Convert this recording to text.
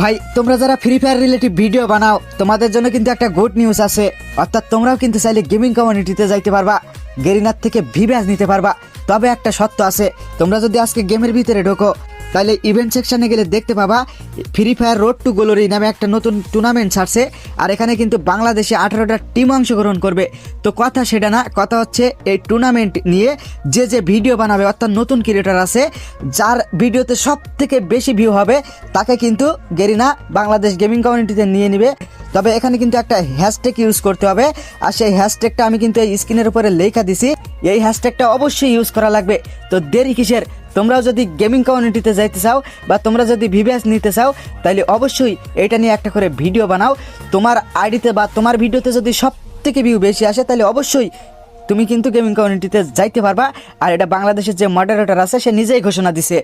ভাই তোমরা যারা ফ্রি ফায়ার রিলেটিভ ভিডিও বানাও তোমাদের জন্য কিন্তু একটা গুড নিউজ আছে, অর্থাৎ তোমরাও কিন্তু চাইলে গেমিং কমিউনিটিতে যাইতে পারবা, গেরিনার থেকে ভিব্যাজ নিতে পারবা। তবে একটা শর্ত আছে, তোমরা যদি আজকে গেমের ভিতরে ঢোকো তাহলে ইভেন্ট সেকশনে গেলে দেখতে পাবা free fire road to Glory নামে একটা নতুন টুর্নামেন্ট ছাড়ছে। আর এখানে কিন্তু বাংলাদেশে 18টা টিম অংশগ্রহণ করবে। তো কথা সেটা না, কথা হচ্ছে এই টুর্নামেন্ট নিয়ে যে ভিডিও বানাবে, অর্থাৎ নতুন ক্রিয়েটর আছে যার ভিডিওতে সব থেকে বেশি ভিউ হবে তাকে কিন্তু গেরিনা বাংলাদেশ গেমিং কমিউনিটিতে নিয়ে নেবে। তবে এখানে কিন্তু একটা হ্যাশট্যাগ ইউজ করতে হবে, আর সেই হ্যাশট্যাগটা আমি কিন্তু এই স্ক্রিনের উপরে লেখা দিছি। এই হ্যাশট্যাগটা অবশ্যই ইউজ করা লাগবে। তো দেরি কিসের, তোমরাও যদি গেমিং কমিউনিটিতে যাইতে চাও বা তোমরা যদি ভিভিএস নিতে চাও তাহলে অবশ্যই এটা নিয়ে একটা করে ভিডিও বানাও। তোমার আইডিতে বা তোমার ভিডিওতে যদি সব থেকে ভিউ বেশি আসে তাহলে অবশ্যই তুমি কিন্তু গেমিং কমিউনিটিতে যাইতে পারবা। আর এটা বাংলাদেশের যে মডারেটর আছে সে নিজেই ঘোষণা দিছে।